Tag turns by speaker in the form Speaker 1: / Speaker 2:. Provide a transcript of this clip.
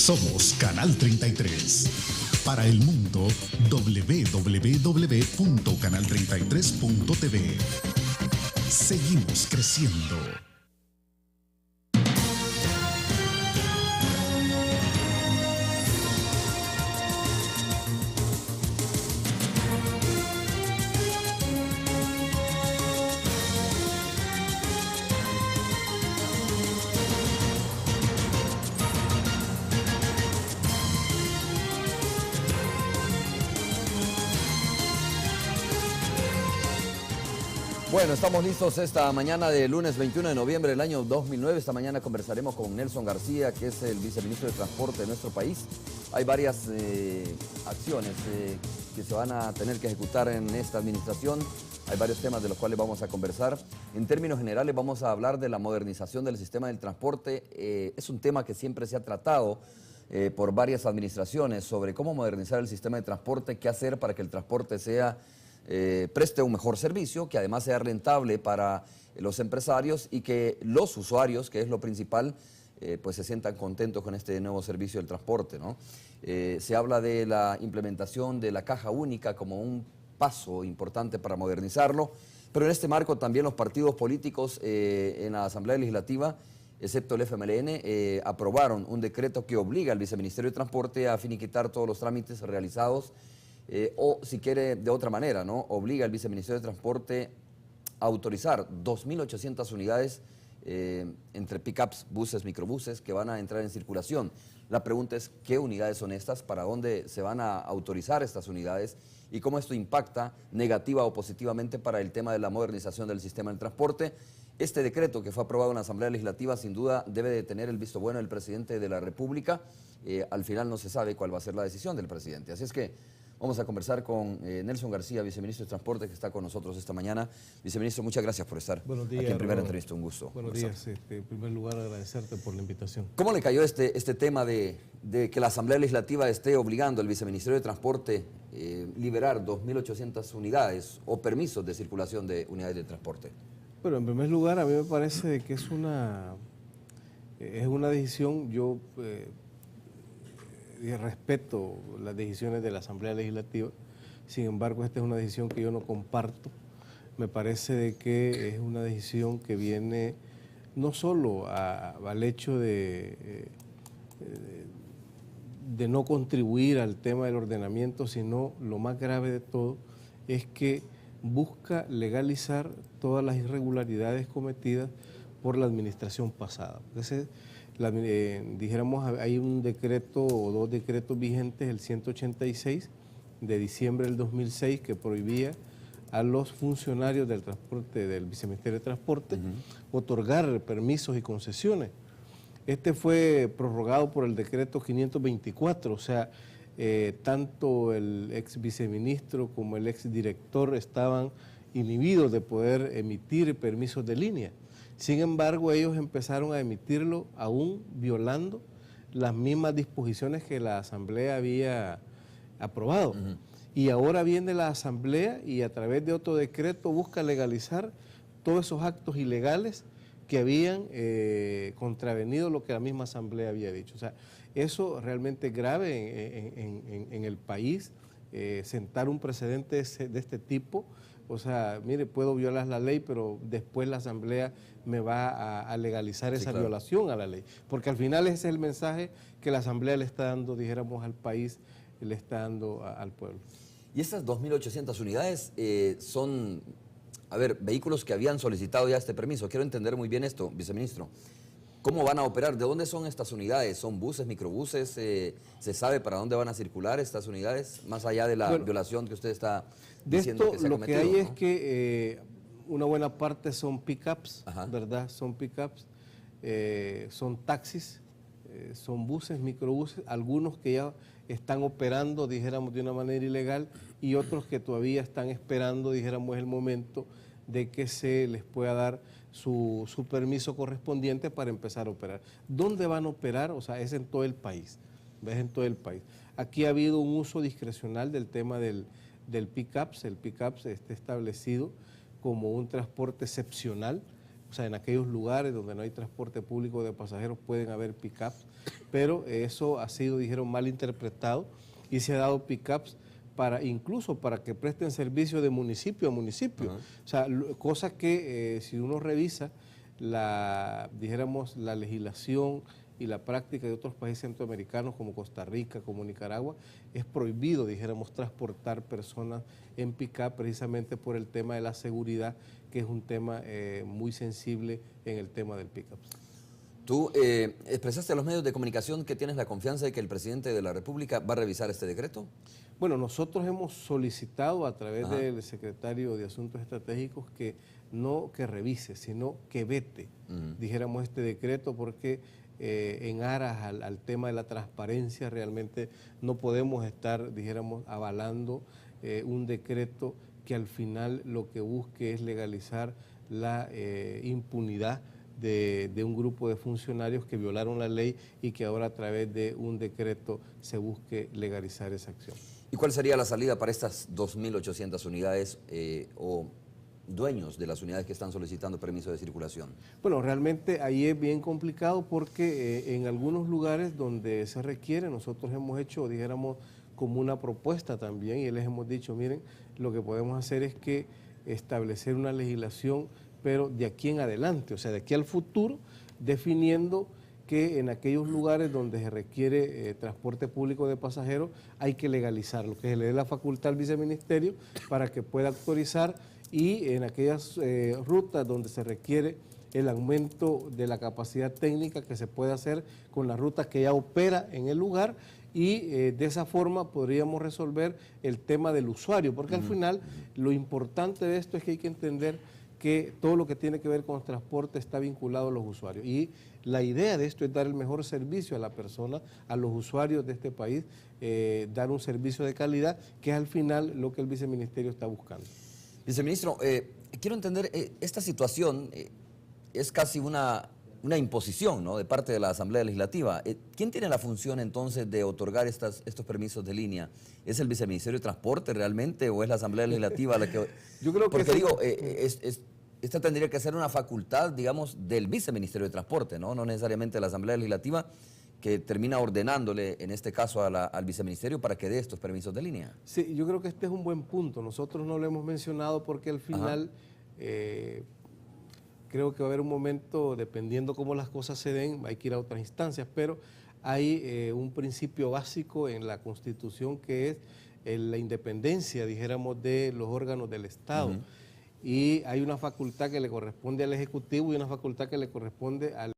Speaker 1: Somos Canal 33. Para el mundo, www.canal33.tv. Seguimos creciendo.
Speaker 2: Bueno, estamos listos esta mañana de lunes 21 de noviembre del año 2009. Esta mañana conversaremos con Nelson García, que es el viceministro de Transporte de nuestro país. Hay varias acciones que se van a tener que ejecutar en esta administración. Hay varios temas de los cuales vamos a conversar. En términos generales vamos a hablar de la modernización del sistema del transporte. Es un tema que siempre se ha tratado por varias administraciones sobre cómo modernizar el sistema de transporte, qué hacer para que el transporte preste un mejor servicio, que además sea rentable para los empresarios y que los usuarios, que es lo principal, pues se sientan contentos con este nuevo servicio del transporte, ¿no? Se habla de la implementación de la caja única como un paso importante para modernizarlo, pero en este marco también los partidos políticos en la Asamblea Legislativa, excepto el FMLN, aprobaron un decreto que obliga al Viceministerio de Transporte a finiquitar todos los trámites realizados o si quiere de otra manera, ¿no? Obliga al Viceministerio de Transporte a autorizar 2.800 unidades entre pickups, buses, microbuses que van a entrar en circulación. La pregunta es qué unidades son estas, para dónde se van a autorizar estas unidades y cómo esto impacta negativa o positivamente para el tema de la modernización del sistema del transporte. Este decreto que fue aprobado en la Asamblea Legislativa sin duda debe de tener el visto bueno del presidente de la República. Al final no se sabe cuál va a ser la decisión del presidente. Así es que vamos a conversar con Nelson García, viceministro de Transporte, que está con nosotros esta mañana. Viceministro, muchas gracias por estar
Speaker 3: Buenos días,
Speaker 2: aquí en Primera Entrevista. Un gusto.
Speaker 3: Buenos días. En primer lugar, agradecerte por la invitación.
Speaker 2: ¿Cómo le cayó este tema de que la Asamblea Legislativa esté obligando al Viceministerio de Transporte liberar 2.800 unidades o permisos de circulación de unidades de transporte?
Speaker 3: Bueno, en primer lugar, a mí me parece que es una decisión, yo respeto las decisiones de la Asamblea Legislativa, sin embargo esta es una decisión que yo no comparto. Me parece de que es una decisión que viene no solo al hecho de no contribuir al tema del ordenamiento, sino lo más grave de todo es que busca legalizar todas las irregularidades cometidas por la administración pasada. Dijéramos, hay un decreto o dos decretos vigentes, el 186 de diciembre del 2006, que prohibía a los funcionarios del transporte, del Viceministerio de Transporte, otorgar permisos y concesiones. Este fue prorrogado por el decreto 524, o sea, tanto el ex viceministro como el ex director estaban inhibidos de poder emitir permisos de línea. Sin embargo, ellos empezaron a emitirlo aún violando las mismas disposiciones que la Asamblea había aprobado. Y ahora viene la Asamblea y a través de otro decreto busca legalizar todos esos actos ilegales que habían contravenido lo que la misma Asamblea había dicho. O sea, eso realmente es grave en el país, sentar un precedente de este tipo. O sea, mire, puedo violar la ley, pero después la Asamblea me va a legalizar esa violación a la ley. Porque al final ese es el mensaje que la Asamblea le está dando, dijéramos, al país, le está dando al pueblo.
Speaker 2: Y estas 2.800 unidades son, vehículos que habían solicitado ya este permiso. Quiero entender muy bien esto, viceministro. ¿Cómo van a operar? ¿De dónde son estas unidades? ¿Son buses, microbuses? ¿Se sabe para dónde van a circular estas unidades? Más allá de la violación que usted está diciendo que se ha cometido.
Speaker 3: Lo que hay es que una buena parte son pickups, ¿verdad? Son pickups, son taxis, son buses, microbuses, algunos que ya están operando, dijéramos, de una manera ilegal y otros que todavía están esperando, dijéramos, el momento de que se les pueda dar su permiso correspondiente para empezar a operar. ¿Dónde van a operar? O sea, es en todo el país, ¿ves? En todo el país. Aquí ha habido un uso discrecional del tema del pickups. El pickups está establecido como un transporte excepcional o sea, en aquellos lugares donde no hay transporte público de pasajeros pueden haber pick-ups, pero eso ha sido, dijeron, mal interpretado y se ha dado pick-ups incluso para que presten servicio de municipio a municipio. O sea, cosas que si uno revisa dijéramos, la legislación y la práctica de otros países centroamericanos como Costa Rica, como Nicaragua, es prohibido, dijéramos, transportar personas en pick-up precisamente por el tema de la seguridad, que es un tema muy sensible en el tema del pick-up.
Speaker 2: Tú expresaste a los medios de comunicación que tienes la confianza de que el presidente de la República va a revisar este decreto.
Speaker 3: Bueno, nosotros hemos solicitado a través del secretario de Asuntos Estratégicos que no que revise, sino que vete, dijéramos, este decreto, porque en aras al tema de la transparencia realmente no podemos estar, dijéramos, avalando un decreto que al final lo que busque es legalizar la impunidad de un grupo de funcionarios que violaron la ley y que ahora a través de un decreto se busque legalizar esa acción.
Speaker 2: ¿Y cuál sería la salida para estas 2.800 unidades o dueños de las unidades que están solicitando permiso de circulación?
Speaker 3: Bueno, realmente ahí es bien complicado porque en algunos lugares donde se requiere, nosotros hemos hecho, dijéramos, como una propuesta también y les hemos dicho, miren, lo que podemos hacer es que establecer una legislación, pero de aquí en adelante, o sea, de aquí al futuro, definiendo que en aquellos lugares donde se requiere transporte público de pasajeros hay que legalizarlo, que se le dé la facultad al viceministerio para que pueda autorizar, y en aquellas rutas donde se requiere el aumento de la capacidad técnica que se puede hacer con la ruta que ya opera en el lugar, y de esa forma podríamos resolver el tema del usuario, porque al final lo importante de esto es que hay que entender que todo lo que tiene que ver con el transporte está vinculado a los usuarios. Y la idea de esto es dar el mejor servicio a la persona, a los usuarios de este país, dar un servicio de calidad, que es al final lo que el viceministerio está buscando.
Speaker 2: Viceministro, quiero entender, esta situación es casi una imposición, ¿no?, de parte de la Asamblea Legislativa. ¿Quién tiene la función entonces de otorgar estos permisos de línea? ¿Es el Viceministerio de Transporte realmente o es la Asamblea Legislativa la que...?
Speaker 3: Yo creo que
Speaker 2: porque digo, esta tendría que ser una facultad, digamos, del Viceministerio de Transporte, ¿no? No necesariamente de la Asamblea Legislativa, que termina ordenándole, en este caso, al Viceministerio para que dé estos permisos de línea.
Speaker 3: Sí, yo creo que este es un buen punto. Nosotros no lo hemos mencionado porque al final creo que va a haber un momento, dependiendo cómo las cosas se den, hay que ir a otras instancias, pero hay un principio básico en la Constitución que es la independencia, dijéramos, de los órganos del Estado. Y hay una facultad que le corresponde al Ejecutivo y una facultad que le corresponde al